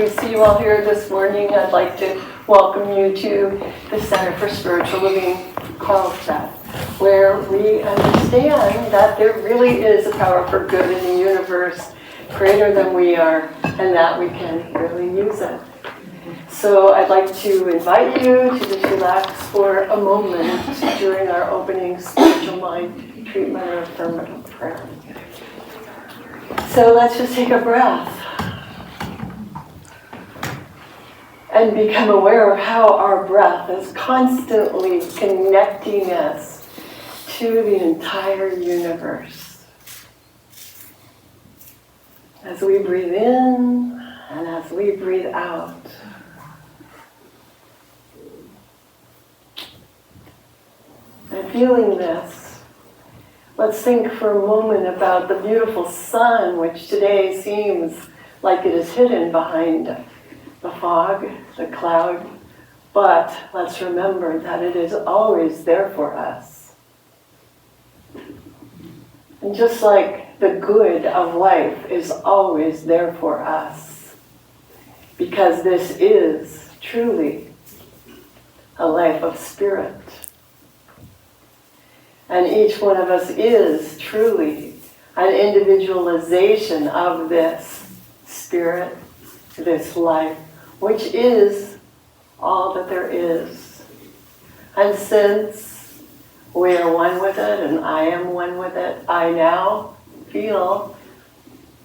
We see you all here this morning. I'd like to welcome you to the Center for Spiritual Living, Carlsbad, where we understand that there really is a power for good in the universe, greater than we are, and that we can really use it. So I'd like to invite you to just relax for a moment during our opening spiritual mind treatment or affirmative prayer. So let's just take a breath and become aware of how our breath is constantly connecting us to the entire universe. As we breathe in and as we breathe out. And feeling this, let's think for a moment about the beautiful sun, which today seems like it is hidden behind the fog, the cloud, but let's remember that it is always there for us. And just like the good of life is always there for us, because this is truly a life of spirit. And each one of us is truly an individualization of this spirit, this life, which is all that there is. And since we are one with it, and I am one with it, I now feel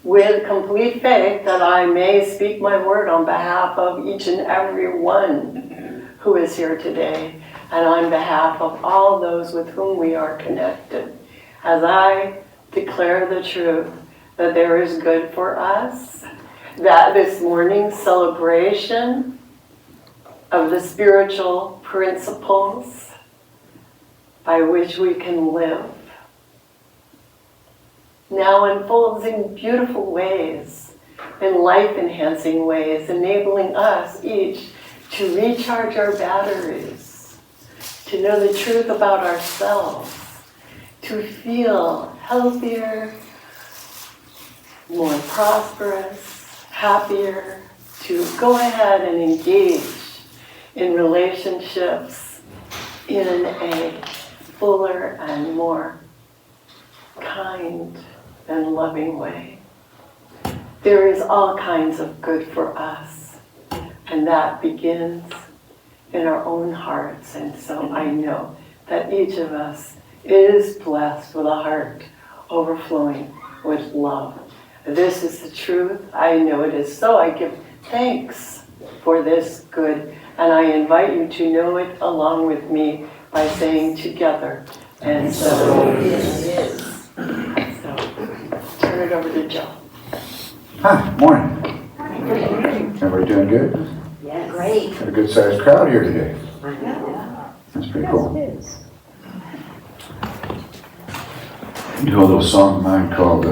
with complete faith that I may speak my word on behalf of each and every one who is here today, and on behalf of all those with whom we are connected, as I declare the truth that there is good for us, that this morning's celebration of the spiritual principles by which we can live now unfolds in beautiful ways, in life-enhancing ways, enabling us each to recharge our batteries, to know the truth about ourselves, to feel healthier, more prosperous, happier, to go ahead and engage in relationships in a fuller and more kind and loving way. There is all kinds of good for us, and that begins in our own hearts. And so I know that each of us is blessed with a heart overflowing with love. This is the truth. I know it is so. I give thanks for this good, and I invite you to know it along with me by saying together, and so it is. So turn it over to Joe. Hi, morning. Everybody doing good? Yeah, great. Got a good sized crowd here today. That's pretty cool. You know a little song of mine called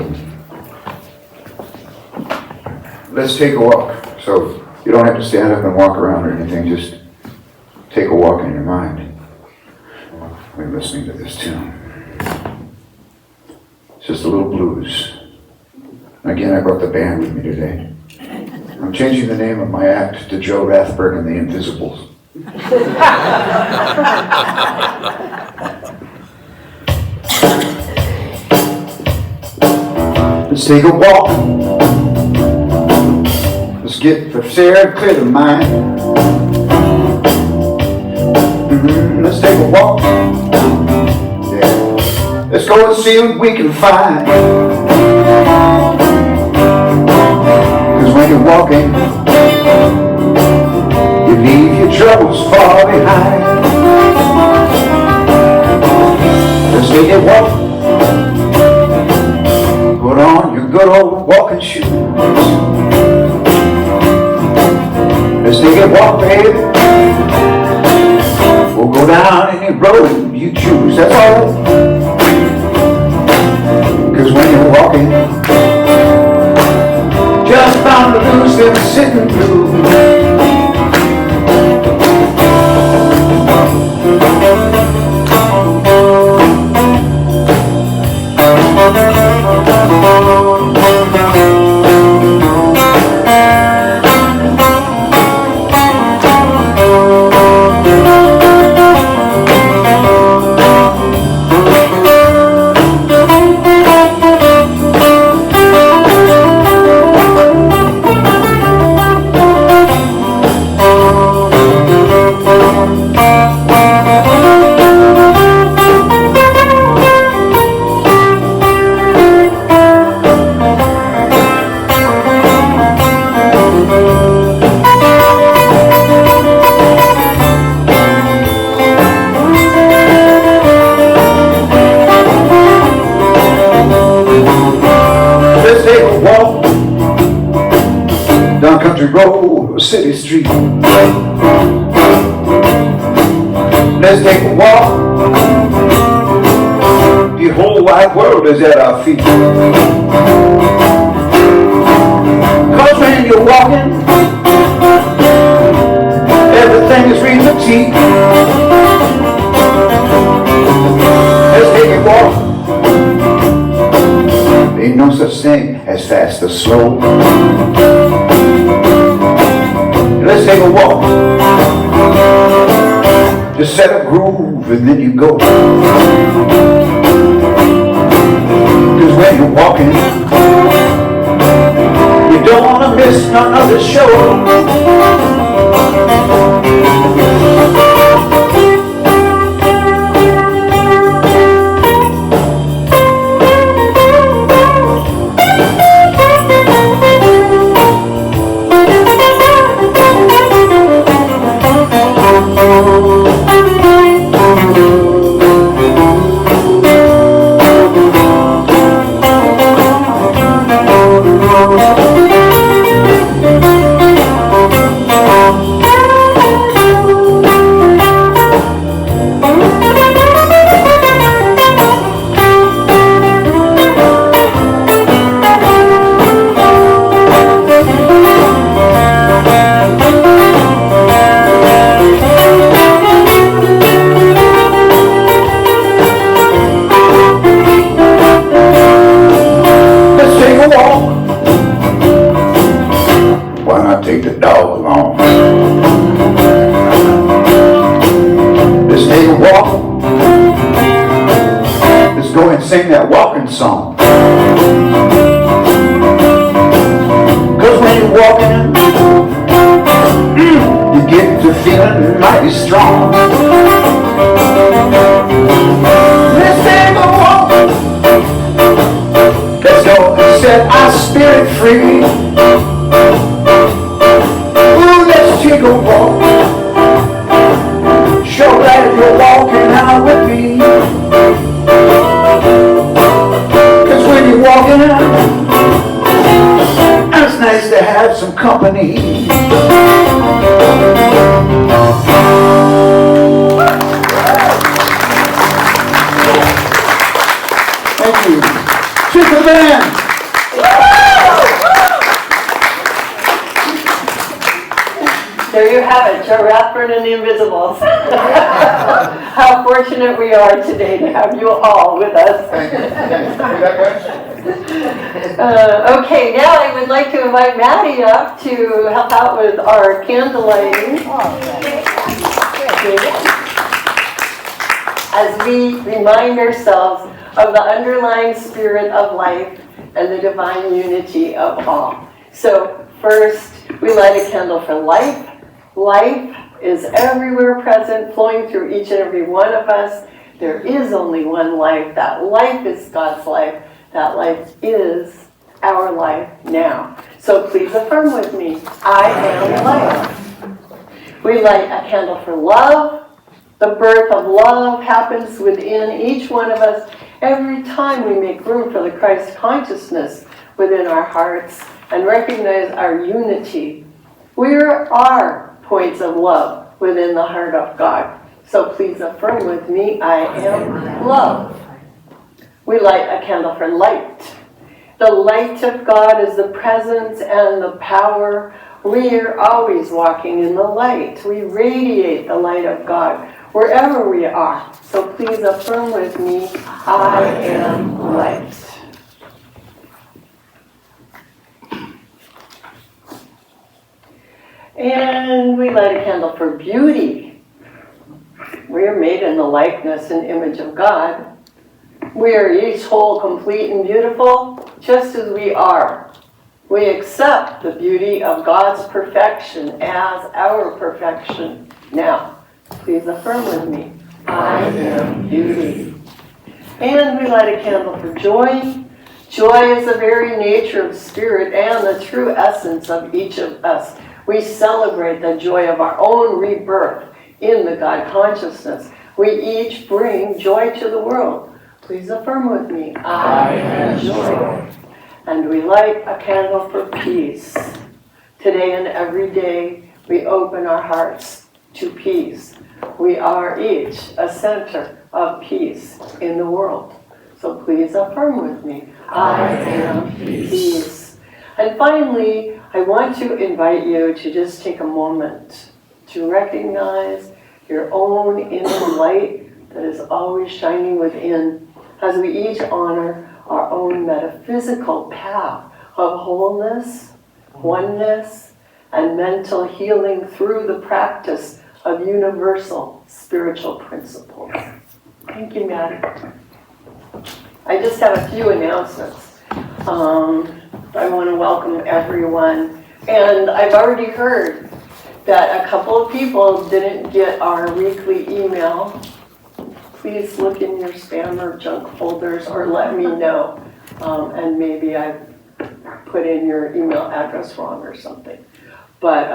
Let's Take a Walk. So you don't have to stand up and walk around or anything, just take a walk in your mind. We're listening to this tune. It's just a little blues. Again, I brought the band with me today. I'm changing the name of my act to Joe Rathburn and the Invisibles. Let's take a walk. Let's get fresh air and clear the mind. Let's take a walk. Yeah. Let's go and see what we can find. Cause when you're walking, you leave your troubles far behind. Let's take a walk. Put on your good old walking shoes. Let's take a walk, baby. We'll go down any road you choose, that's all. Cause when you're walking, just bound to lose them sitting through. road or city street. Let's take a walk. The whole wide world is at our feet. Cause when you're walking, everything is reading the tea. Let's take a walk. Ain't no such thing as fast or slow. Let's take a walk. Just set a groove and then you go. Cause when you're walking, you don't want to miss none of the show. Sing that walking song. Cause when you're walking, you get to feeling mighty strong. Let's take a walk. Let's go and set our spirit free. Ooh, let's take a walk. Show that you're walking out with me. Walking out, and it's nice to have some company. Thank you. Triple band. There you have it, Joe Rathburn and the Invisibles. How fortunate we are today to have you all with us. Okay, now I would like to invite Maddie up to help out with our candle lighting. As we remind ourselves of the underlying spirit of life and the divine unity of all. So first, we light a candle for life. Life is everywhere present, flowing through each and every one of us. There is only one life. That life is God's life. That life is our life now. So please affirm with me, I am life. We light a candle for love. The birth of love happens within each one of us every time we make room for the Christ consciousness within our hearts and recognize our unity. We are points of love within the heart of God. So please affirm with me, I am love. We light a candle for light. The light of God is the presence and the power. We are always walking in the light. We radiate the light of God wherever we are. So please affirm with me, I am light. And we light a candle for beauty. We are made in the likeness and image of God. We are each whole, complete, and beautiful, just as we are. We accept the beauty of God's perfection as our perfection. Now, please affirm with me, I am beauty. And we light a candle for joy. Joy is the very nature of spirit and the true essence of each of us. We celebrate the joy of our own rebirth in the God consciousness. We each bring joy to the world. Please affirm with me, I am joy. And we light a candle for peace. Today and every day, we open our hearts to peace. We are each a center of peace in the world. So please affirm with me. I am peace. And finally, I want to invite you to just take a moment to recognize your own inner light that is always shining within, as we each honor our own metaphysical path of wholeness, oneness, and mental healing through the practice of universal spiritual principles. Thank you, Maddie. I just have a few announcements. I want to welcome everyone. And I've already heard that a couple of people didn't get our weekly email. Please look in your spam or junk folders or let me know. And maybe I put in your email address wrong or something. But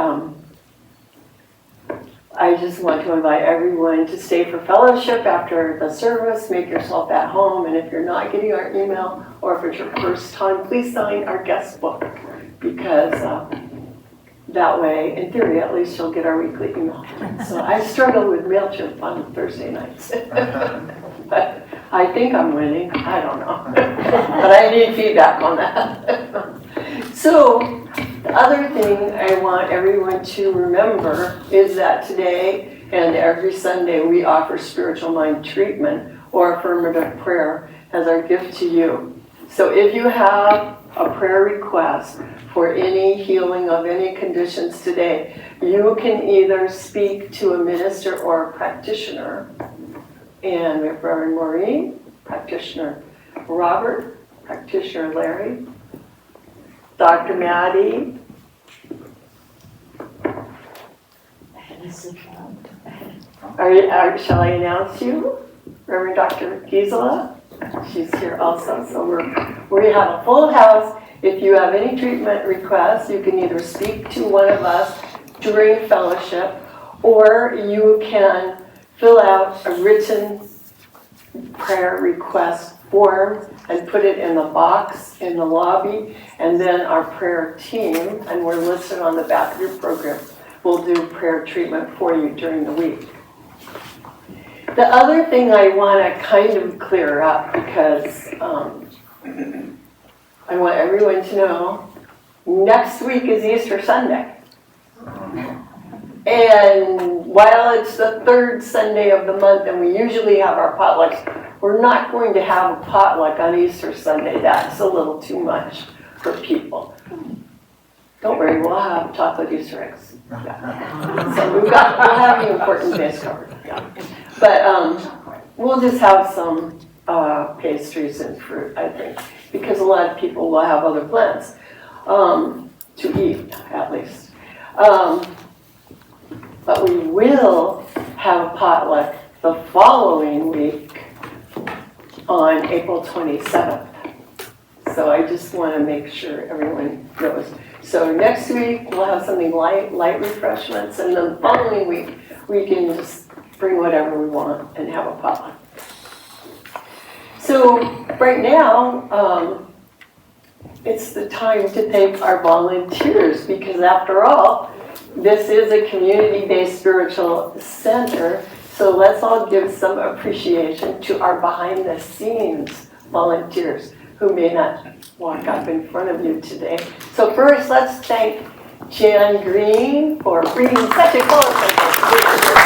I just want to invite everyone to stay for fellowship after the service. Make yourself at home. And if you're not getting our email, or if it's your first time, please sign our guest book. Because that way, in theory, at least you'll get our weekly email. So I struggle with MailChimp on Thursday nights. But I think I'm winning. I don't know. But I need feedback on that. So the other thing I want everyone to remember is that today and every Sunday we offer spiritual mind treatment or affirmative prayer as our gift to you. So if you have a prayer request for any healing of any conditions today, you can either speak to a minister or a practitioner. And we have Reverend Maurene, practitioner Robert, practitioner Larry, Dr. Maddie, shall I announce you? Reverend Dr. Gisela, she's here also. So we have a full house. If you have any treatment requests, you can either speak to one of us during fellowship, or you can fill out a written prayer request form and put it in the box in the lobby, and then our prayer team, and we're listed on the back of your program, will do prayer treatment for you during the week. The other thing I want to kind of clear up, because I want everyone to know, next week is Easter Sunday. And while it's the third Sunday of the month and we usually have our potlucks, we're not going to have a potluck on Easter Sunday. That's a little too much for people. Don't worry, we'll have chocolate Easter eggs. Yeah. So we'll have the important base covered. Yeah. But we'll just have some pastries and fruit, I think, because a lot of people will have other plans to eat, at least. But we will have a potluck the following week on April 27th. So I just want to make sure everyone knows. So next week we'll have something light refreshments, and then the following week we can just bring whatever we want and have a potluck. So right now, it's the time to thank our volunteers, because after all, this is a community-based spiritual center, so let's all give some appreciation to our behind-the-scenes volunteers who may not walk up in front of you today. So first, let's thank Jan Green for bringing such a colorful picture.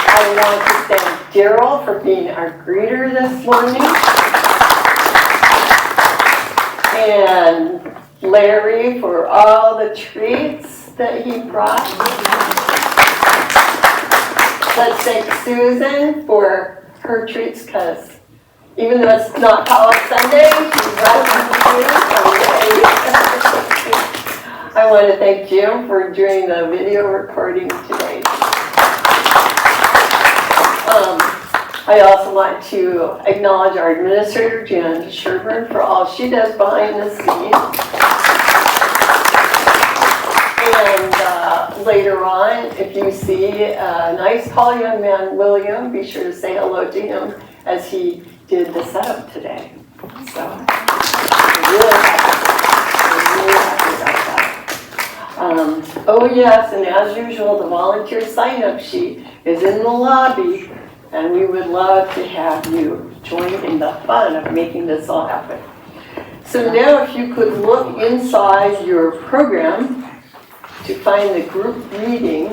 I want to thank Daryl for being our greeter this morning. And Larry for all the treats that he brought. Let's thank Susan for her treats, because even though it's not College Sunday, she's welcome to. I want to thank Jim for doing the video recording today. I also want to acknowledge our administrator, Jan Sherburne, for all she does behind the scenes. And later on, if you see a nice tall young man, William, be sure to say hello to him as he did the setup today. So, we're really happy. Oh yes, and as usual, the volunteer sign-up sheet is in the lobby, and we would love to have you join in the fun of making this all happen. So now if you could look inside your program to find the group reading,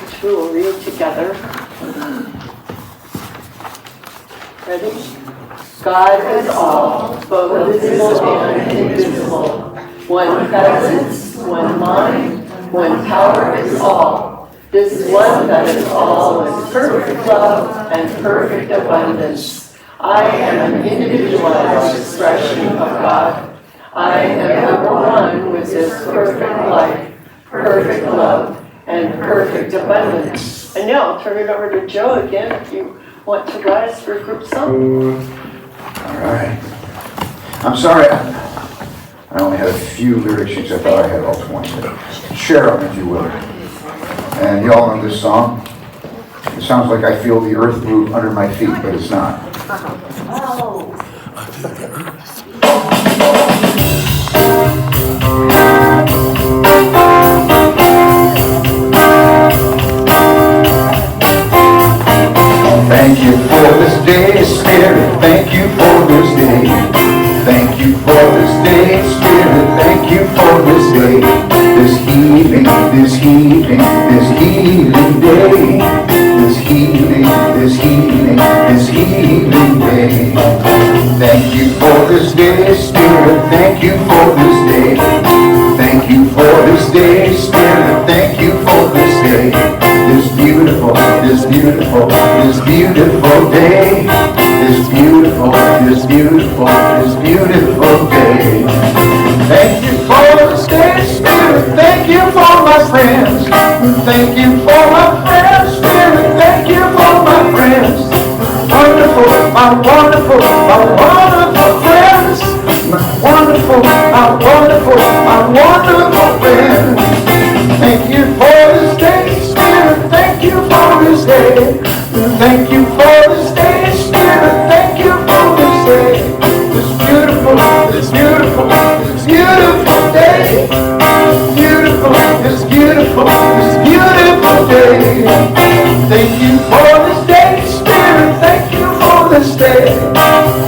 which we will read together. Ready? God is all, both visible and invisible. One presence, one mind, one power is all. This one that is all is perfect love and perfect abundance. I am an individualized expression of God. I am ever one with this perfect life, perfect love, and perfect abundance. And now I'll turn it over to Joe again if you want to rise for a group song. All right. I'm sorry, I only had a few lyric sheets. I thought I had all 20. Share them, if you will. And y'all know this song. It sounds like I feel the earth move under my feet, but it's not. Oh. Thank you for this day, Spirit. Thank you for this day. Thank you for this day, Spirit. Thank you for this day. This healing, this healing, this healing day. This healing, this healing, this healing day. Thank you for this day, Spirit. Thank you for this day. Thank you for this day, Spirit. Thank you for this day. This beautiful, this beautiful, this beautiful day. This beautiful, this beautiful, this beautiful day. Thank you for this day, Spirit. Thank you for my friends. Thank you for my friends, Spirit. Thank you for my friends. Wonderful, my wonderful, my wonderful friends. My wonderful, my wonderful, my wonderful friends. Thank you for this day, Spirit. Thank you for this day. Thank you for this day, Spirit. Thank you for this day. This beautiful, this beautiful, this beautiful day. Beautiful, this beautiful, this beautiful day. Thank you for this day, Spirit. Thank you for this day.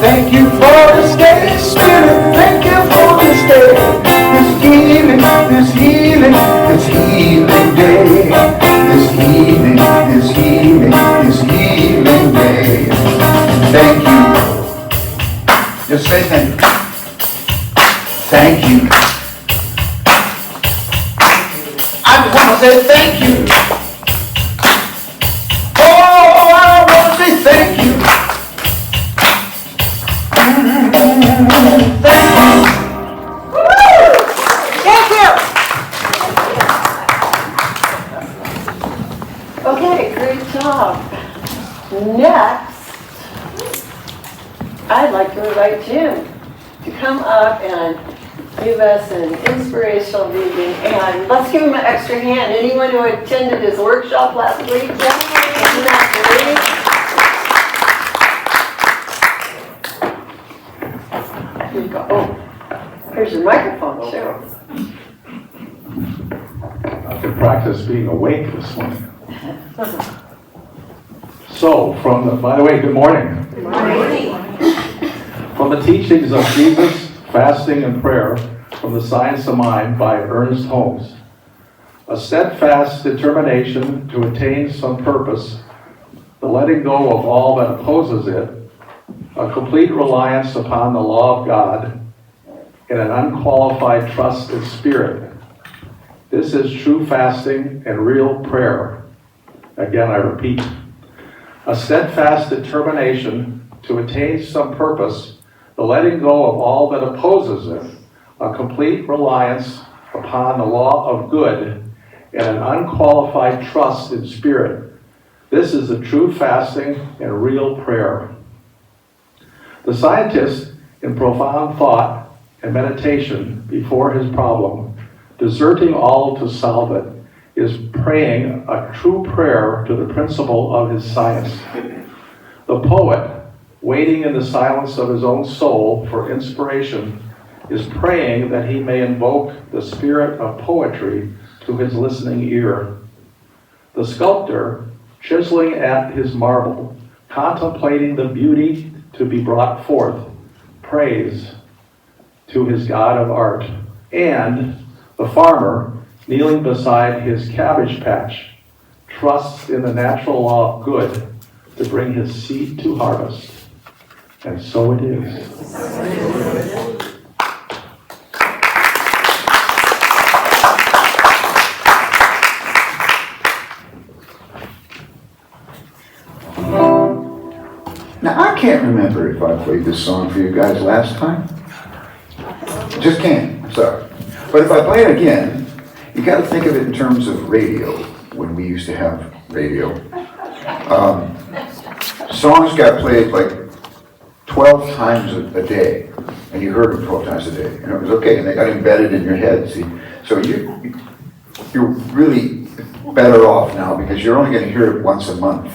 Thank you for this day, Spirit. Thank you for this day. This healing, this healing, this healing day. This healing, this healing, this healing day. Thank you. Just say thank you. Thank you. I just want to say thank you. Oh, I want to say thank you. Thank you. Thank you. Okay, great job. Next, I'd like to invite Jim to come up and give us an inspirational reading. And let's give him an extra hand. Anyone who attended his workshop last week? Isn't that great? Here you go. Oh, here's your microphone. Sure. I could practice being awake this morning. So, by the way, good morning. Good morning. From the teachings of Jesus, fasting and prayer, from the Science of Mind by Ernest Holmes. A steadfast determination to attain some purpose, the letting go of all that opposes it, a complete reliance upon the law of God, and an unqualified trust in spirit. This is true fasting and real prayer. Again, I repeat. A steadfast determination to attain some purpose, the letting go of all that opposes it, a complete reliance upon the law of good, and an unqualified trust in spirit. This is the true fasting and real prayer. The scientist, in profound thought and meditation before his problem, deserting all to solve it, is praying a true prayer to the principle of his science. The poet, waiting in the silence of his own soul for inspiration, is praying that he may invoke the spirit of poetry to his listening ear. The sculptor, chiseling at his marble, contemplating the beauty to be brought forth, prays to his God of art. And the farmer, kneeling beside his cabbage patch, trusts in the natural law of good to bring his seed to harvest. And so it is. Now, I can't remember if I played this song for you guys last time. Just can't. I'm sorry. But if I play it again, you got to think of it in terms of radio, when we used to have radio. Songs got played like 12 times a day, and you heard them 12 times a day, and it was okay, and they got embedded in your head, see? So you're really better off now, because you're only going to hear it once a month.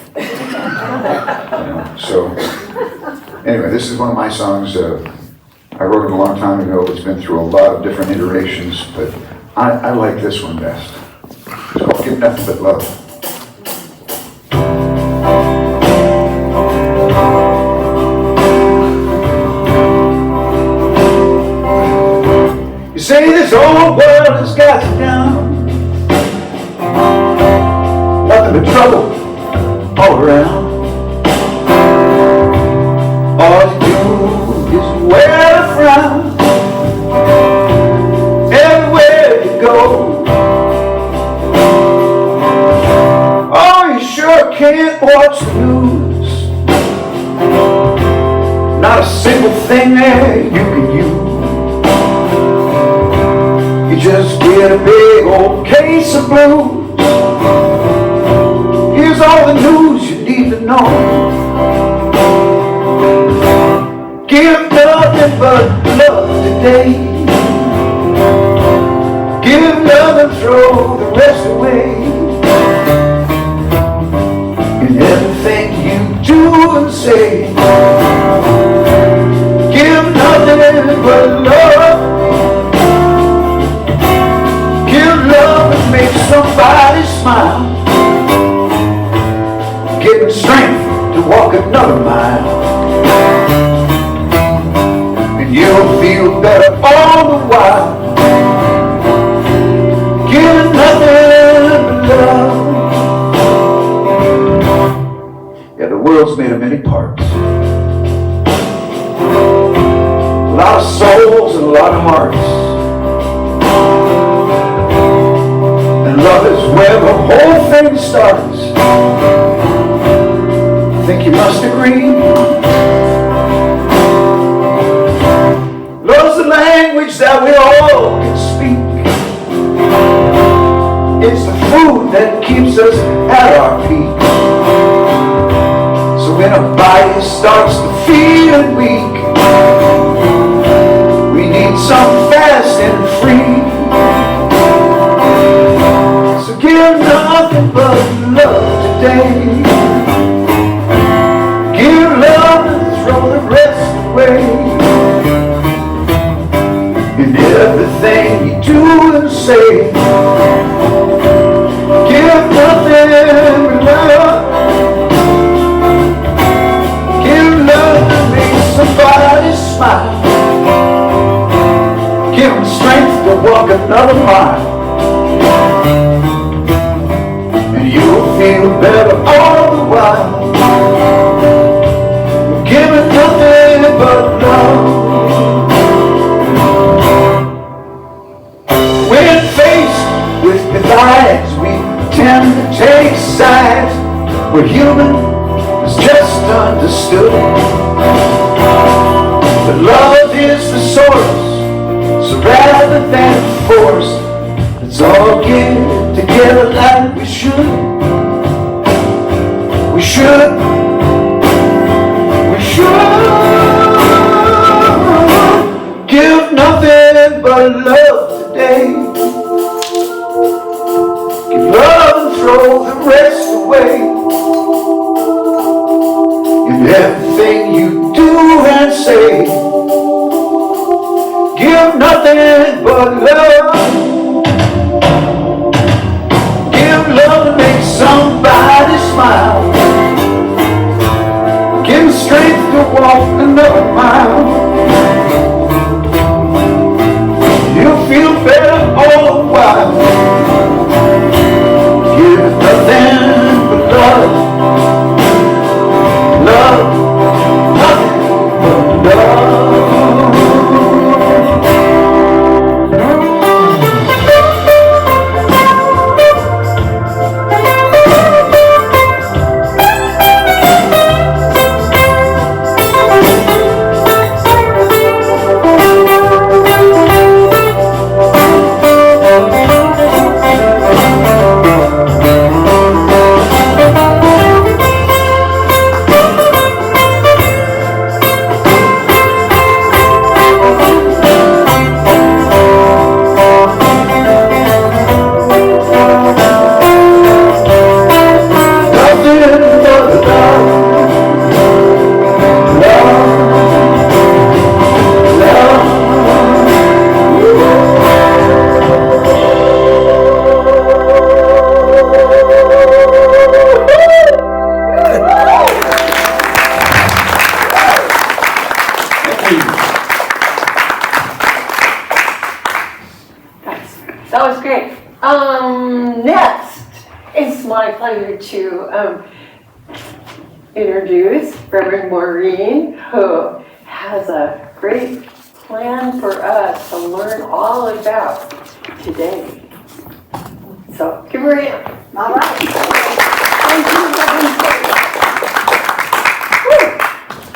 So, anyway, this is one of my songs. I wrote it a long time ago. It's been through a lot of different iterations, but I like this one best. It's called Give Nothing But Love. You say this whole world has got you down, nothing but trouble all around. All you do is wear a frown everywhere you go. Oh, you sure can't watch the news. Not a single thing there you can use. You just get a big old case of blues. Here's all the news you need to know. Give nothing but love today. Give love and throw the rest away. In everything you do and say, give nothing but love. Give love and make somebody smile. Give them strength to walk another mile. You'll feel better all the while. Give nothing but love. Yeah, the world's made of many parts. A lot of souls and a lot of hearts. And love is where the whole thing starts. I think you must agree. Love's the language that we all can speak. It's the food that keeps us at our peak. So when a body starts to feel weak, we need something fast and free. So give nothing but love today. Give love and throw the rest away. In everything you do and say, give nothing but love. Give love to make somebody smile. Give them strength to walk another mile. And you'll feel better all the while. Giving nothing but love. When faced with divides, we tend to take sides. We're human, it's just understood. But love is the source, so rather than force, let's all get together like we should. We should. We should. Give nothing but love today. Give love and throw the rest away. In everything you do and say, give but love. Give love to make somebody smile. Give them strength to walk another mile. You'll feel better all the while. Give nothing but love. Love, nothing but love. That was great. Next, it's my pleasure to introduce Reverend Maurene, who has a great plan for us to learn all about today. So, give her a hand. All right. Thank you,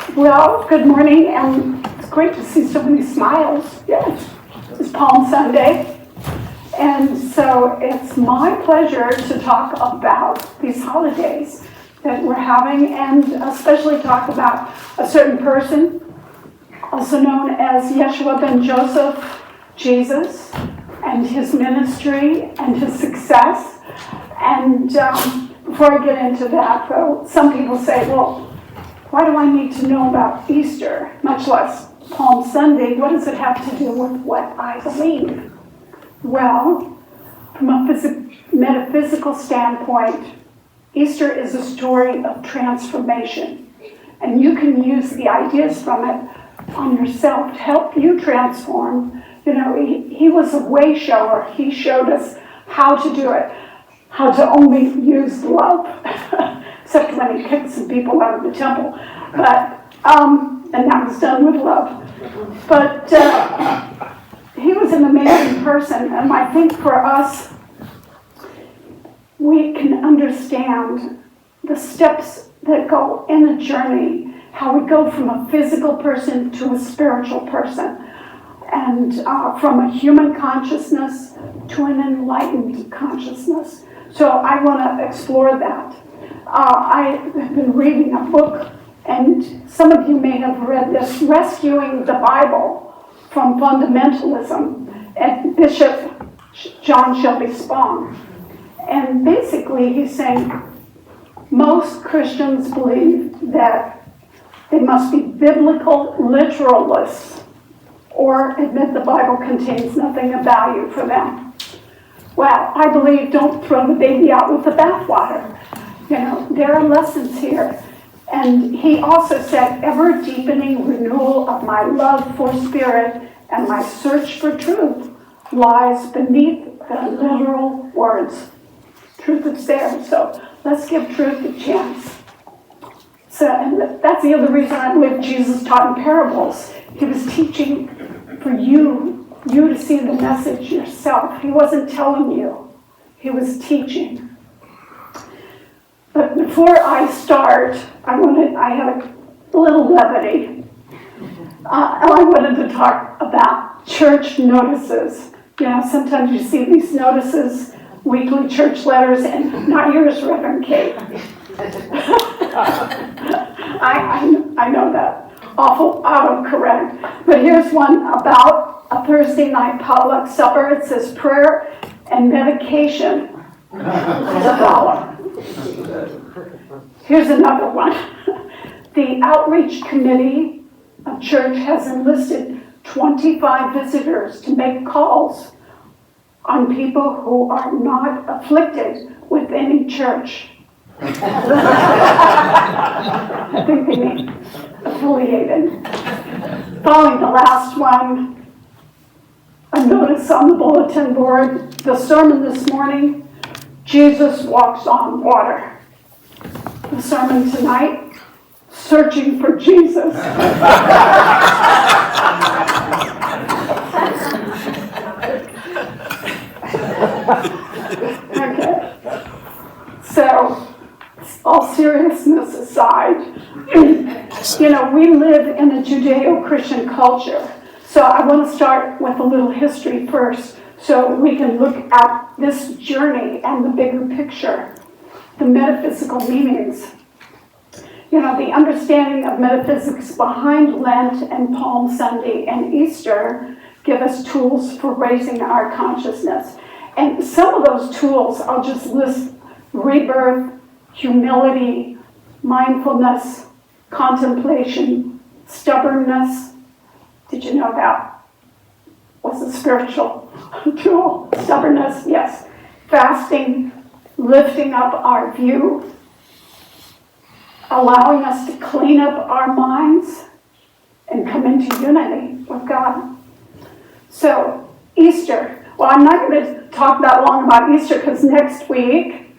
Reverend. Well, good morning, and it's great to see so many smiles. Yes, it's Palm Sunday. And so it's my pleasure to talk about these holidays that we're having, and especially talk about a certain person, also known as Yeshua ben Joseph, Jesus, and his ministry and his success. And before I get into that, though, some people say, well, why do I need to know about Easter, much less Palm Sunday? What does it have to do with what I believe? Well, from a metaphysical standpoint, Easter is a story of transformation. And you can use the ideas from it on yourself to help you transform. You know, he was a way shower. He showed us how to do it, how to only use love, except when he kicked some people out of the temple. But, and that was done with love. But, he was an amazing person, and I think for us, we can understand the steps that go in a journey, how we go from a physical person to a spiritual person, and from a human consciousness to an enlightened consciousness. So I want to explore that. I have been reading a book, and some of you may have read this, Rescuing the Bible from Fundamentalism, and Bishop John Shelby Spong. And basically he's saying most Christians believe that they must be biblical literalists or admit the Bible contains nothing of value for them. Well, I believe don't throw the baby out with the bathwater. You know, there are lessons here. And he also said, ever deepening renewal of my love for spirit and my search for truth lies beneath the literal words. Truth is there, so let's give truth a chance. So, and that's the other reason I believe Jesus taught in parables. He was teaching for you to see the message yourself. He wasn't telling you, he was teaching. But before I start, I have a little levity. I wanted to talk about church notices. You know, sometimes you see these notices, weekly church letters, and not yours, Reverend Kate. I know that. Awful autocorrect. But here's one about a Thursday night potluck supper. It says prayer and medication to follow. Here's another one. The outreach committee of church has enlisted 25 visitors to make calls on people who are not afflicted with any church. I think they mean affiliated. Following the last one, a notice on the bulletin board, the sermon this morning, Jesus walks on water. The sermon tonight, searching for Jesus. Okay. So, all seriousness aside, we live in a Judeo-Christian culture. So I want to start with a little history first so we can look at this journey and the bigger picture, the metaphysical meanings. The understanding of metaphysics behind Lent and Palm Sunday and Easter give us tools for raising our consciousness. And some of those tools, I'll just list: rebirth, humility, mindfulness, contemplation, stubbornness. Did you know that was a spiritual tool? Stubbornness, yes. Fasting, lifting up our view, allowing us to clean up our minds and come into unity with God. So, Easter. Well, I'm not going to talk that long about Easter because next week,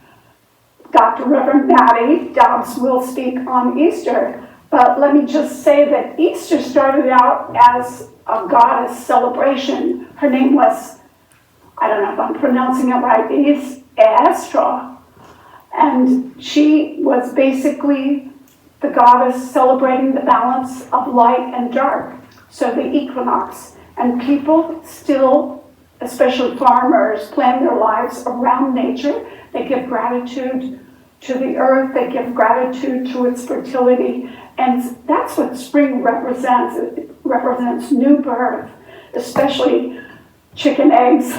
Dr. Reverend Maddie Dobbs will speak on Easter. But let me just say that Easter started out as a goddess celebration. Her name was, I don't know if I'm pronouncing it right, it's Astra. And she was basically the goddess celebrating the balance of light and dark. So the equinox. And people still, especially farmers, plan their lives around nature. They give gratitude to the earth. They give gratitude to its fertility. And that's what spring represents. It represents new birth, especially chicken eggs,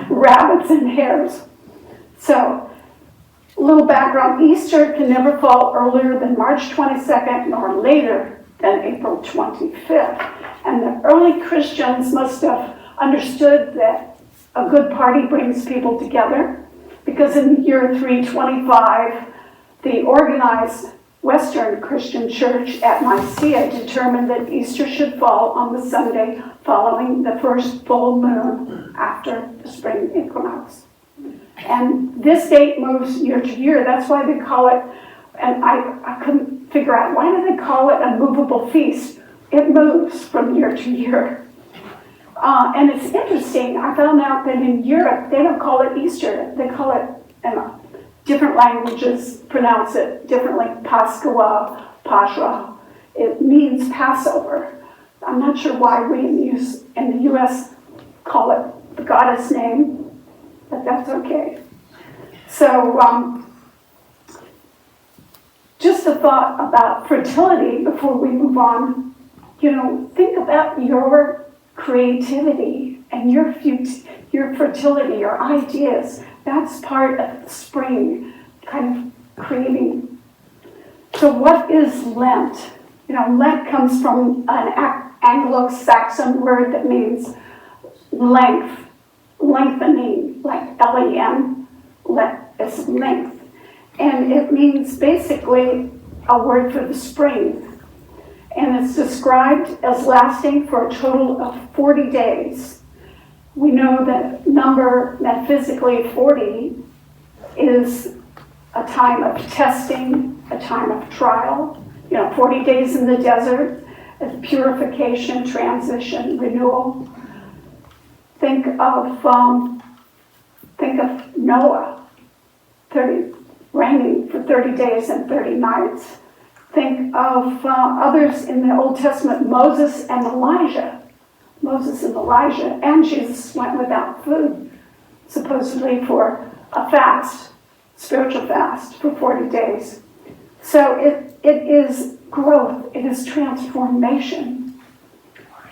rabbits, and hares. So, a little background. Easter can never fall earlier than March 22nd nor later than April 25th. And the early Christians must have understood that a good party brings people together, because in the year 325, the organized Western Christian Church at Nicaea determined that Easter should fall on the Sunday following the first full moon after the spring equinox. And this date moves year to year. That's why they call it, and I couldn't figure out, why do they call it a movable feast? It moves from year to year. And it's interesting, I found out that in Europe, they don't call it Easter. They call it, different languages pronounce it differently, Pascua, Pascha. It means Passover. I'm not sure why we in the U.S. call it the goddess name, but that's okay. So, just a thought about fertility before we move on. Think about your creativity and your fertility, your ideas. That's part of spring, kind of creating. So what is Lent? Lent comes from an Anglo-Saxon word that means length, lengthening, like L-E-N, is length. And it means basically a word for the spring. And it's described as lasting for a total of 40 days. We know that number, metaphysically 40, is a time of testing, a time of trial. 40 days in the desert, as purification, transition, renewal. Think of Noah, reigning for 30 days and 30 nights. Think of others in the Old Testament, Moses and Elijah. And Jesus went without food, supposedly for a fast, spiritual fast for 40 days. So it is growth, it is transformation.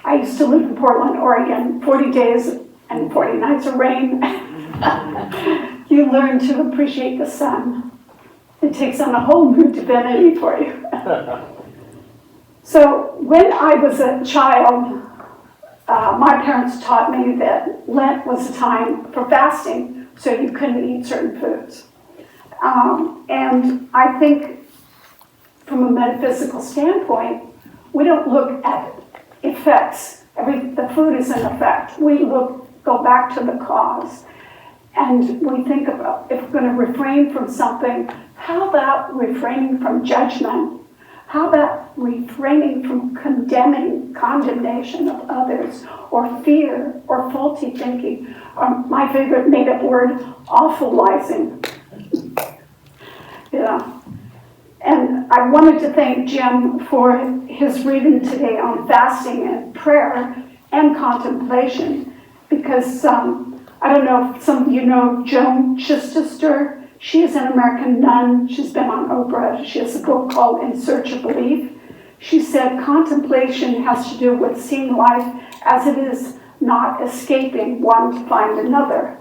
I used to live in Portland, Oregon, 40 days and 40 nights of rain. You learn to appreciate the sun. It takes on a whole new divinity for you. So when I was a child, my parents taught me that Lent was a time for fasting, so you couldn't eat certain foods. And I think from a metaphysical standpoint, we don't look at effects. The food is an effect. We go back to the cause. And we think about, if we're going to refrain from something, how about refraining from judgment? How about refraining from condemnation of others, or fear, or faulty thinking? Or my favorite made-up word, awfulizing. Yeah. And I wanted to thank Jim for his reading today on fasting and prayer and contemplation, because I don't know if some of you know Joan Chittister. She is an American nun. She's been on Oprah. She has a book called In Search of Belief. She said contemplation has to do with seeing life as it is, not escaping one to find another.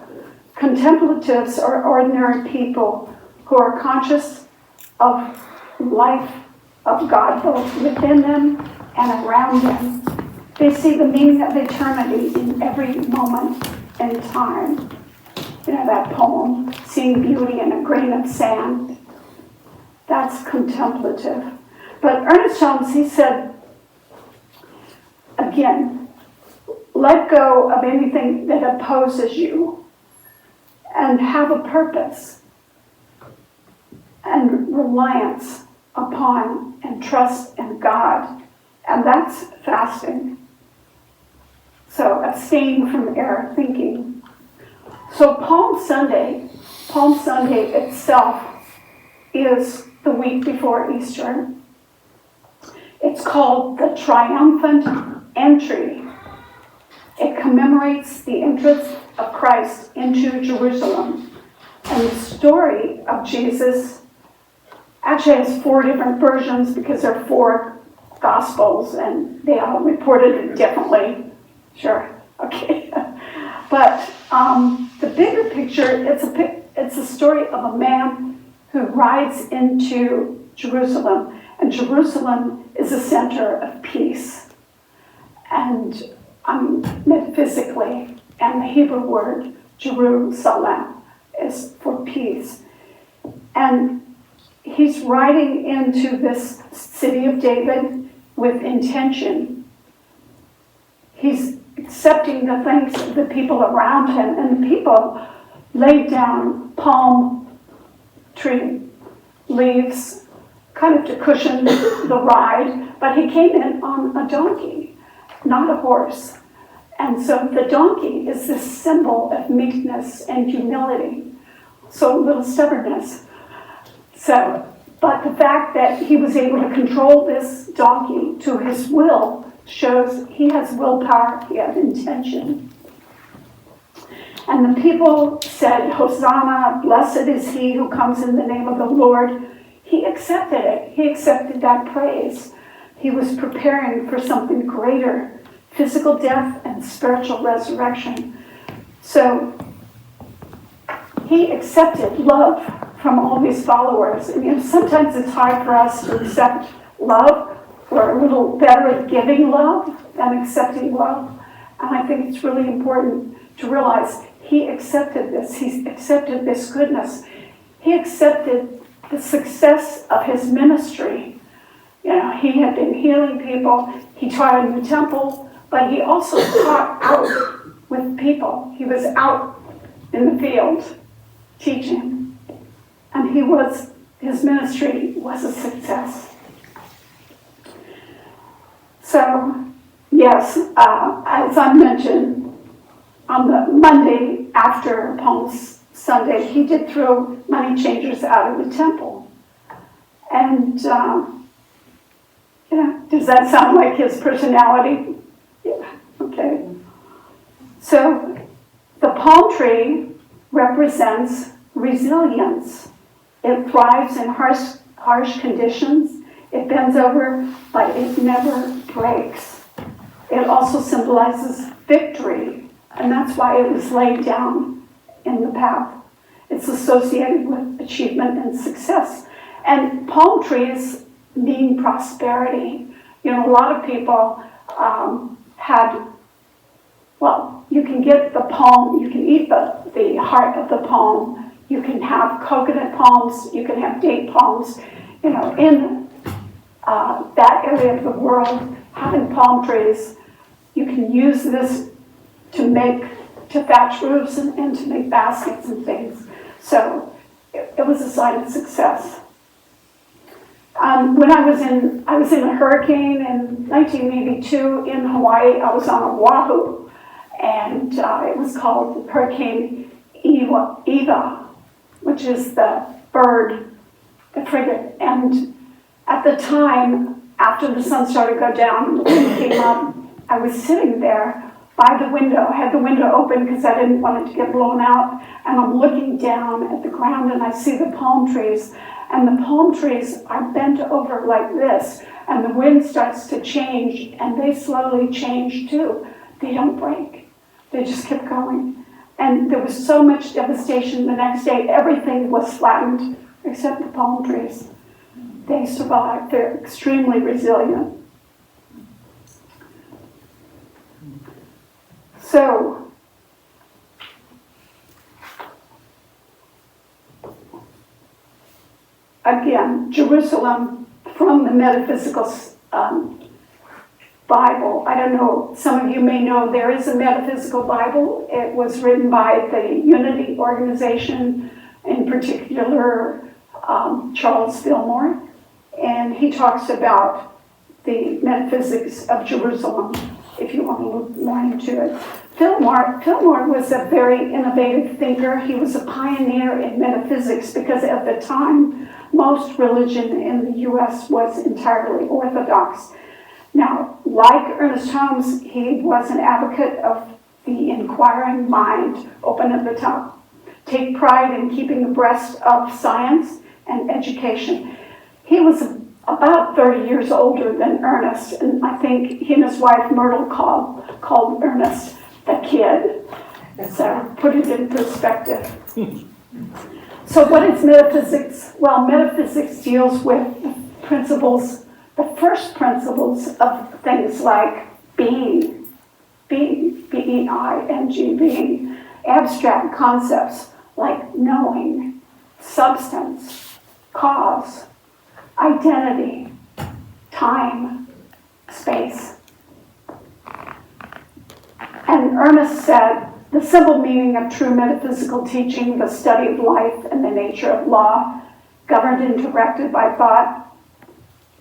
Contemplatives are ordinary people who are conscious of life of God both within them and around them. They see the meaning of eternity in every moment in time. You know that poem, seeing beauty in a grain of sand? That's contemplative. But Ernest Holmes, he said, again, let go of anything that opposes you and have a purpose and reliance upon and trust in God. And that's fasting. So abstain from error thinking. So Palm Sunday itself is the week before Easter. It's called the Triumphant Entry. It commemorates the entrance of Christ into Jerusalem. And the story of Jesus actually has 4 different versions, because there are 4 Gospels and they all reported it differently. Sure, okay. But the bigger picture, it's a story of a man who rides into Jerusalem, and Jerusalem is a center of peace. And metaphysically, and the Hebrew word Jerusalem is for peace. And he's riding into this city of David with intention. He's accepting the things of the people around him, and the people laid down palm tree leaves kind of to cushion the ride, but he came in on a donkey, not a horse. And so the donkey is this symbol of meekness and humility, so a little stubbornness. But the fact that he was able to control this donkey to his will shows he has willpower, he has intention. And the people said, Hosanna, blessed is he who comes in the name of the Lord. He accepted it. He accepted that praise. He was preparing for something greater, physical death and spiritual resurrection. So he accepted love from all these followers. And sometimes it's hard for us to accept love. We're a little better at giving love than accepting love. And I think it's really important to realize he accepted this. He accepted this goodness. He accepted the success of his ministry. You know, he had been healing people. He taught in the temple, but he also taught out with people. He was out in the field teaching. And his ministry was a success. So, yes, as I mentioned, on the Monday after Palm Sunday, he did throw money changers out of the temple. And, does that sound like his personality? Yeah, okay. So, the palm tree represents resilience. It thrives in harsh conditions. It bends over, but it never breaks. It also symbolizes victory, and that's why it was laid down in the path. It's associated with achievement and success. And palm trees mean prosperity. You know, a lot of people had you can get the palm, you can eat the heart of the palm, you can have coconut palms, you can have date palms, in that area of the world, having palm trees, you can use this to thatch roofs and to make baskets and things. So it was a sign of success. When I was in a hurricane in 1982 in Hawaii. I was on Oahu, and it was called Hurricane Eva, which is the bird, the frigate. And at the time, after the sun started to go down and the wind came up, I was sitting there by the window. I had the window open because I didn't want it to get blown out, and I'm looking down at the ground and I see the palm trees, and the palm trees are bent over like this, and the wind starts to change, and they slowly change too. They don't break. They just kept going. And there was so much devastation the next day. Everything was flattened except the palm trees. They survived. They're extremely resilient. So, again, Jerusalem from the Metaphysical Bible. I don't know, some of you may know there is a Metaphysical Bible. It was written by the Unity organization, in particular Charles Fillmore, and he talks about the metaphysics of Jerusalem, if you want to look more into it. Fillmore was a very innovative thinker. He was a pioneer in metaphysics because at the time, most religion in the U.S. was entirely orthodox. Now, like Ernest Holmes, he was an advocate of the inquiring mind, open at the top. Take pride in keeping abreast of science and education. He was about 30 years older than Ernest, and I think he and his wife Myrtle called Ernest the kid. So put it in perspective. So what is metaphysics? Well, metaphysics deals with the principles, the first principles of things like being, B-E-I-N-G, being, abstract concepts like knowing, substance, cause, identity, time, space. And Ernest said, the simple meaning of true metaphysical teaching, the study of life and the nature of law, governed and directed by thought,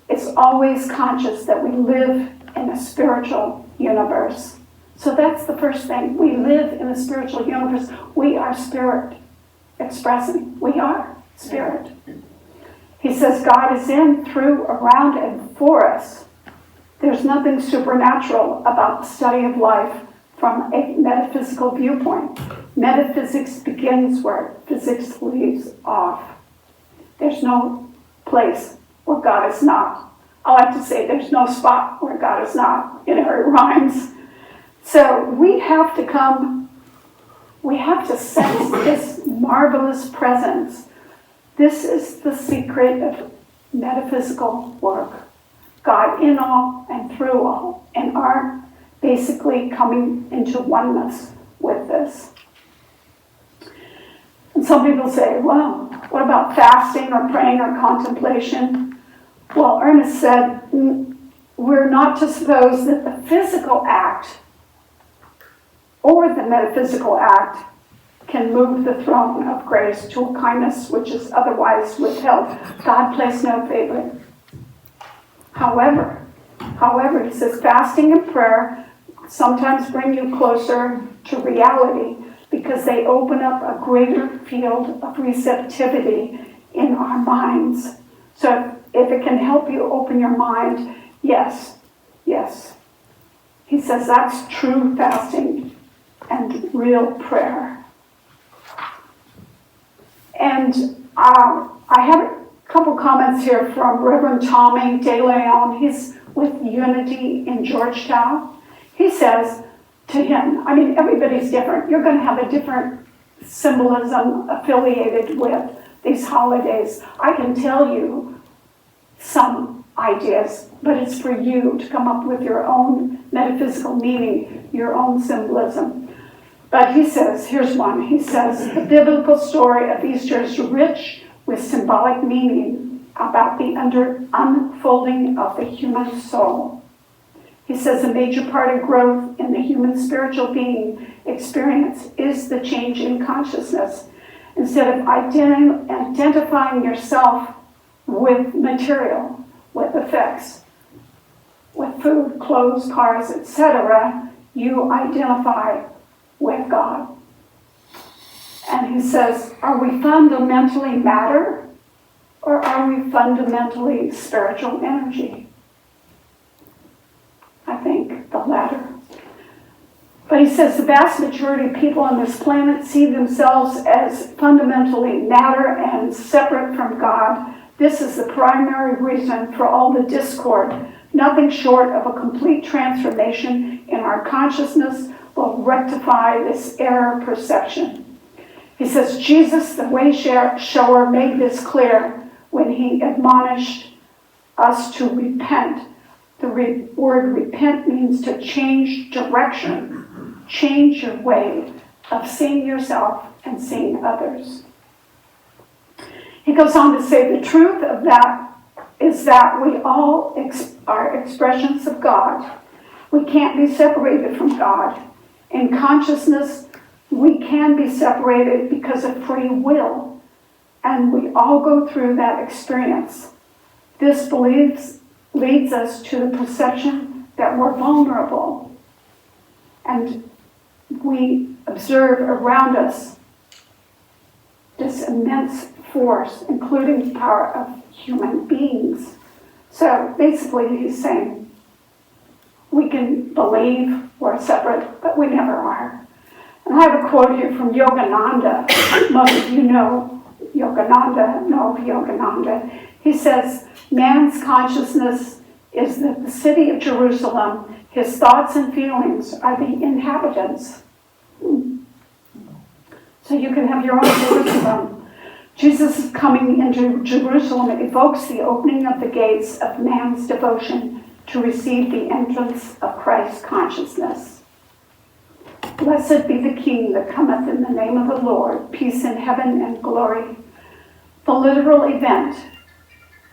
is always conscious that we live in a spiritual universe. So that's the first thing. We live in a spiritual universe. We are spirit expressing. We are spirit. He says God is in, through, around, and for us. There's nothing supernatural about the study of life from a metaphysical viewpoint. Metaphysics begins where physics leaves off. There's no place where God is not. I like to say there's no spot where God is not. It rhymes. So we have to sense this marvelous presence. This is the secret of metaphysical work. God in all and through all, and are basically coming into oneness with this. And some people say, well, what about fasting or praying or contemplation? Well, Ernest said, we're not to suppose that the physical act or the metaphysical act can move the throne of grace to a kindness which is otherwise withheld. God plays no favor. However, he says fasting and prayer sometimes bring you closer to reality because they open up a greater field of receptivity in our minds. So if it can help you open your mind, yes. He says that's true fasting and real prayer. And I have a couple comments here from Reverend Tommy De Leon. He's with Unity in Georgetown. He says to him, everybody's different. You're going to have a different symbolism affiliated with these holidays. I can tell you some ideas, but it's for you to come up with your own metaphysical meaning, your own symbolism. But he says, here's one, he says, the biblical story of Easter is rich with symbolic meaning about the unfolding of the human soul. He says a major part of growth in the human spiritual being experience is the change in consciousness. Instead of identifying yourself with material, with effects, with food, clothes, cars, etc., you identify with God. And he says, are we fundamentally matter, or are we fundamentally spiritual energy? I think the latter. But he says the vast majority of people on this planet see themselves as fundamentally matter and separate from God. This is the primary reason for all the discord. Nothing short of a complete transformation in our consciousness will rectify this error perception. He says Jesus, the way shower, made this clear when he admonished us to repent. The word repent means to change direction, change your way of seeing yourself and seeing others. He goes on to say the truth of that is that we all are expressions of God. We can't be separated from God. In consciousness, we can be separated because of free will, and we all go through that experience. This leads us to the perception that we're vulnerable, and we observe around us this immense force, including the power of human beings. So basically he's saying we can believe we're separate, but we never are. And I have a quote here from Yogananda. Most of you know Yogananda. He says, man's consciousness is that the city of Jerusalem, his thoughts and feelings are the inhabitants. So you can have your own Jerusalem. Jesus' coming into Jerusalem evokes the opening of the gates of man's devotion to receive the entrance of Christ's consciousness. Blessed be the King that cometh in the name of the Lord, peace in heaven and glory. The literal event,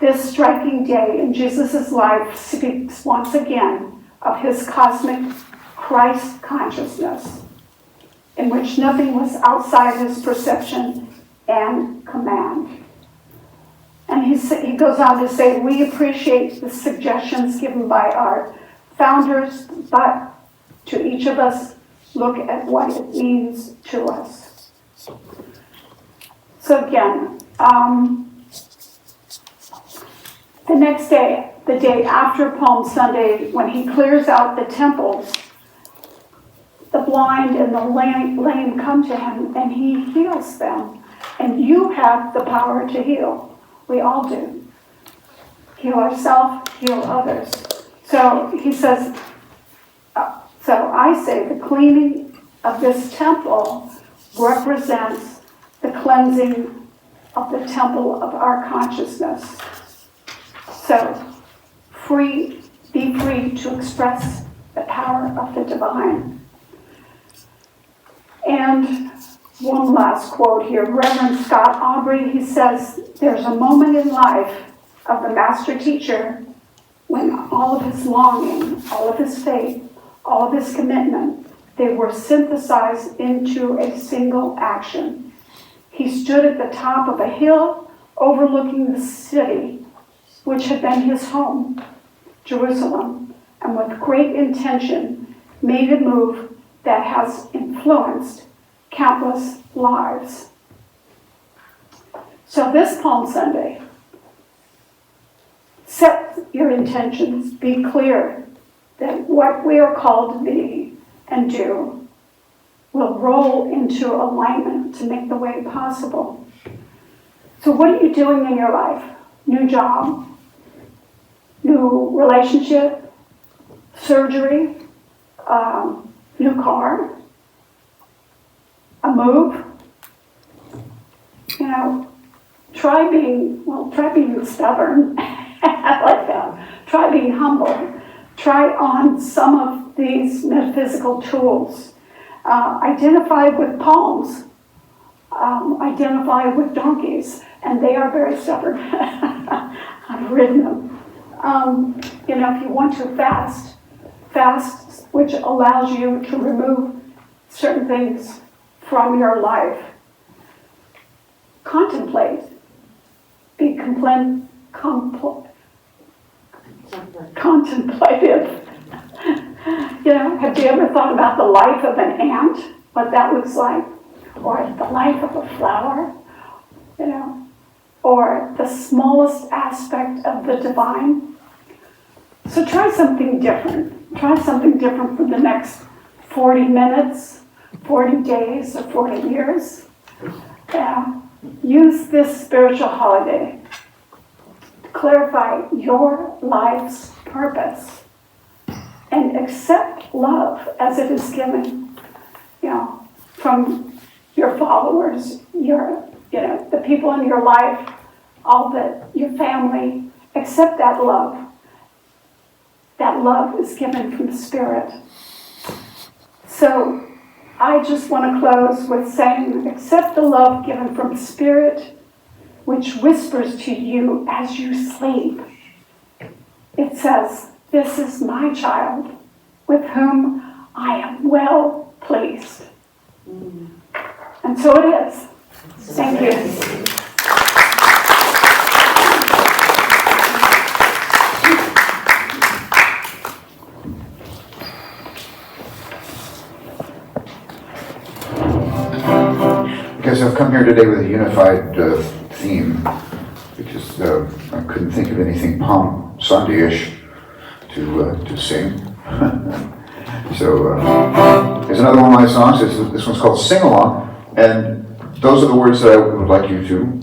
this striking day in Jesus' life, speaks once again of his cosmic Christ consciousness, in which nothing was outside his perception and command. And he goes on to say, we appreciate the suggestions given by our founders, but to each of us, look at what it means to us. So again, the next day, the day after Palm Sunday, when he clears out the temples, the blind and the lame come to him and he heals them. And you have the power to heal. We all do. Heal ourselves, heal others. So he says, so I say the cleaning of this temple represents the cleansing of the temple of our consciousness. So be free to express the power of the divine. And one last quote here. Reverend Scott Aubrey, he says, there's a moment in life of the master teacher when all of his longing, all of his faith, all of his commitment, they were synthesized into a single action. He stood at the top of a hill overlooking the city, which had been his home, Jerusalem, and with great intention made a move that has influenced countless lives. So this Palm Sunday, set your intentions, be clear that what we are called to be and do will roll into alignment to make the way possible. So what are you doing in your life? New job, new relationship, surgery, new car, a move. You know, try being stubborn. I like that. Try being humble. Try on some of these metaphysical tools identify with palms, identify with donkeys, and they are very stubborn. I've ridden them. If you want to fast, which allows you to remove certain things from your life. Contemplate. Be contemplative. Have you ever thought about the life of an ant? What that looks like? Or the life of a flower? Or the smallest aspect of the divine? So try something different. Try something different for the next 40 minutes, 40 days, or 40 years. Use this spiritual holiday to clarify your life's purpose and accept love as it is given, from your followers, the people in your life, your family. Accept that love. That love is given from the Spirit. So I just want to close with saying, accept the love given from Spirit, which whispers to you as you sleep. It says, "This is my child, with whom I am well pleased." And so it is. Thank you. Because I've come here today with a unified theme, because I couldn't think of anything Palm Sunday-ish to sing. So here's another one of my songs. This one's called Sing Along, and those are the words that I would like you to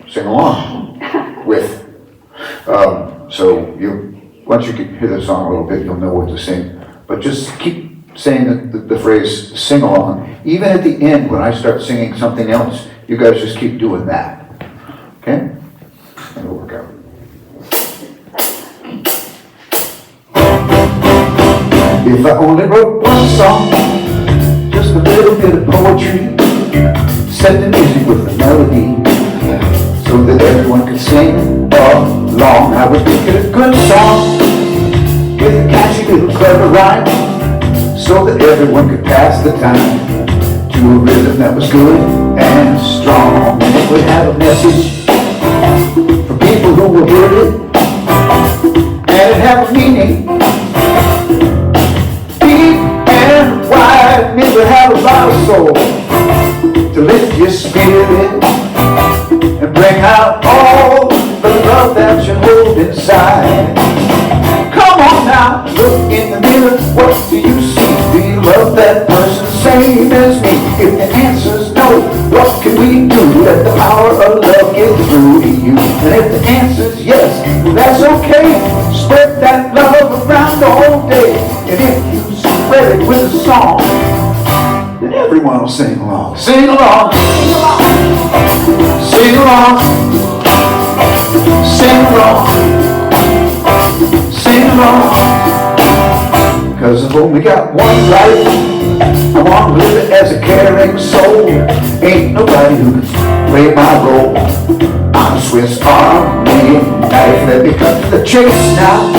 sing along with. So once you hear the song a little bit, you'll know what to sing. But just keep saying the phrase "sing along." Even at the end, when I start singing something else, you guys just keep doing that. Okay? And it'll work out. If I only wrote one song, just a little bit of poetry, set the music with the melody, so that everyone could sing along, I would make it a good song, with a catchy little clever rhyme, so that everyone could pass the time to a rhythm that was good and strong. And it would have a message for people who will hear it, and it'd have a meaning, deep and wide, and it would have a lot of soul to lift your spirit and bring out all the love that you hold inside. Come on now, look in the mirror, what do you see? Do you love that person same as me? If the answer's no, what can we do? Let the power of love get through to you. And if the answer's yes, well that's okay. Spread that love around the whole day. And if you spread it with a song, then everyone will sing along. Sing along, sing along, sing along, sing along. Cause I've only got one life, I want to live it as a caring soul. Ain't nobody who can play my role. I'm a Swiss Army knife. Let me cut to the chase now.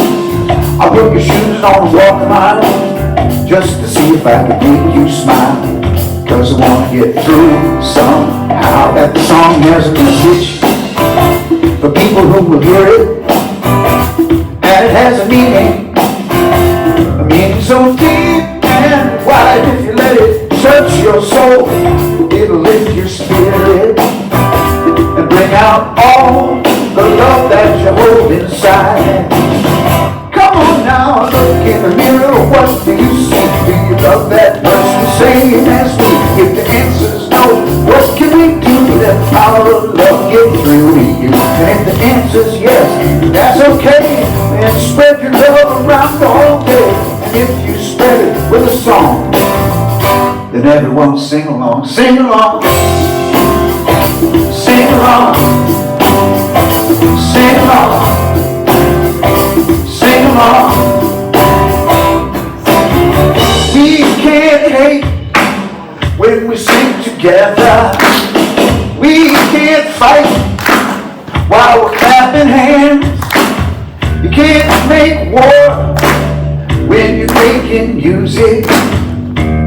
I'll put your shoes on and walk a mile, just to see if I can make you smile. Cause I want to get through somehow. That the song has a message for people who will hear it, and it has a meaning so deep and wide. If you let it search your soul, it'll lift your spirit and bring out all the love that you hold inside. Come on now, look in the mirror, what do you see? Do you love that person same as me? If the answer's no, what can we do? Let the power of love get through to you. And if the answer's yes, that's okay. And spread your love around the whole day. If you spread it with a song, then everyone will sing along. Sing along, sing along, sing along, sing along. We can't hate when we sing together. We can't fight while we're clapping hands. You can't make war when you're making music.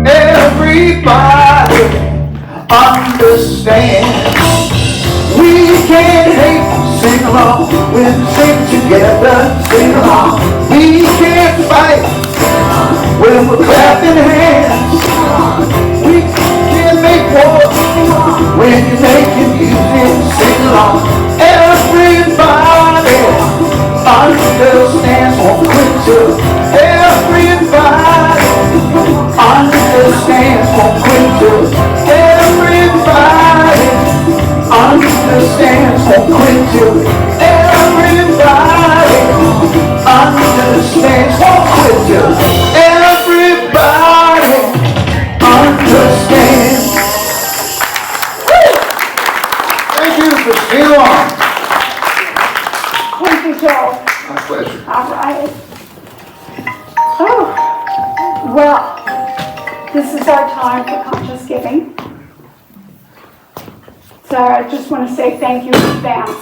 Everybody understands. We can't hate, sing along when we sing together. Sing along. We can't fight when we're clapping hands. We can't make war when you're making music. Sing along. Everybody understands. Won't quit till everybody understands. Won't quit till everybody understands. Won't quit till everybody understands. Won't quit till everybody understands. Thank you for being on. Thank you, Joe. My pleasure. All right. Oh, well, this is our time for conscious giving. So I just want to say thank you in advance.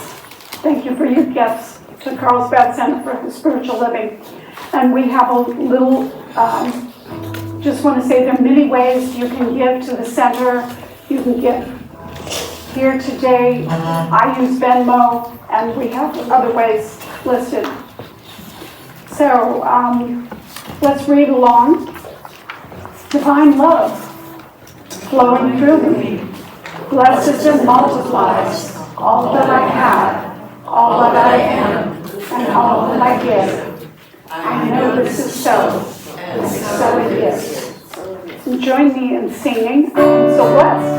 Thank you for your gifts to Carlsbad Center for Spiritual Living. And we have a little, just want to say there are many ways you can give to the center. You can give here today. I use Venmo, and we have other ways listed. So let's read along. Divine love flowing through me, blesses and multiplies all that I have, all that I am, and all that I give. I know this is so, and so it is. And join me in singing, I'm so blessed.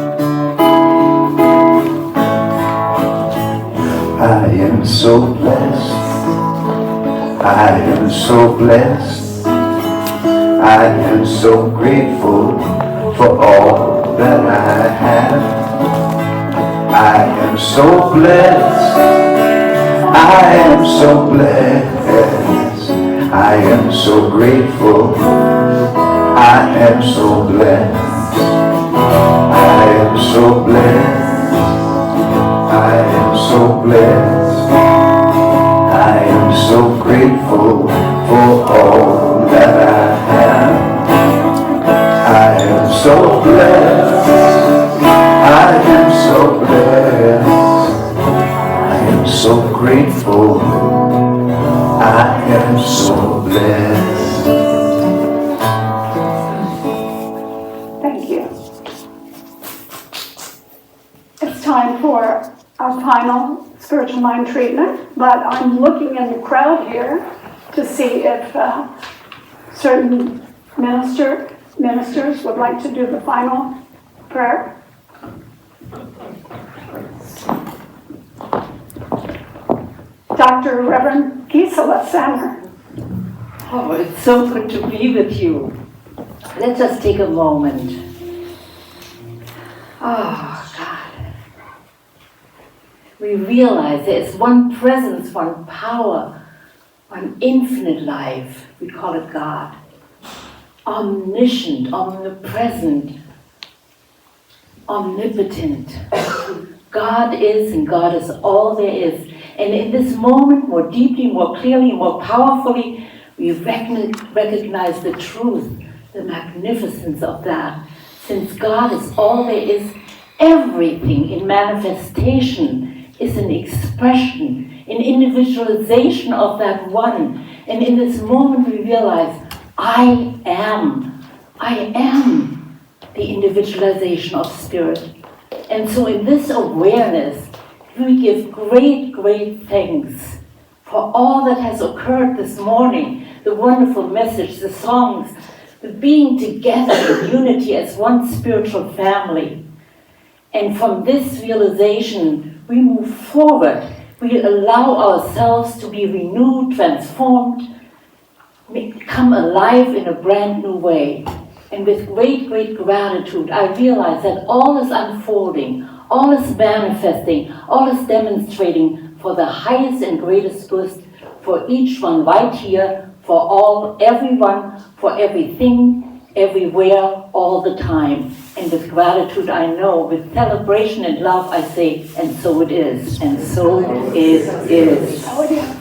I am so blessed. I am so blessed. I am so grateful for all that I have. I am so blessed. I am so blessed. I am so grateful. I am so blessed. I am so blessed. I am so blessed. I am so grateful for all that I have. I am so blessed. I am so blessed. I am so grateful. I am so blessed. Thank you. It's time for our final spiritual mind treatment, but I'm looking in the crowd here to see if certain ministers would like to do the final prayer. Dr. Reverend Gisela Sander. Oh, it's so good to be with you. Let's just take a moment. Oh, God. We realize there is one presence, one power, one infinite life. We call it God. Omniscient, omnipresent, omnipotent. God is, and God is all there is. And in this moment, more deeply, more clearly, more powerfully, we recognize the truth, the magnificence of that. Since God is all there is, everything in manifestation is an expression, an individualization of that one. And in this moment, we realize, I am the individualization of spirit. And so in this awareness, we give great, great thanks for all that has occurred this morning, the wonderful message, the songs, the being together in unity as one spiritual family. And from this realization, we move forward. We allow ourselves to be renewed, transformed, come alive in a brand new way. And with great, great gratitude, I realize that all is unfolding, all is manifesting, all is demonstrating for the highest and greatest good for each one right here, for all, everyone, for everything, everywhere, all the time. And with gratitude I know, with celebration and love I say, and so it is, and so it is. Oh, yeah.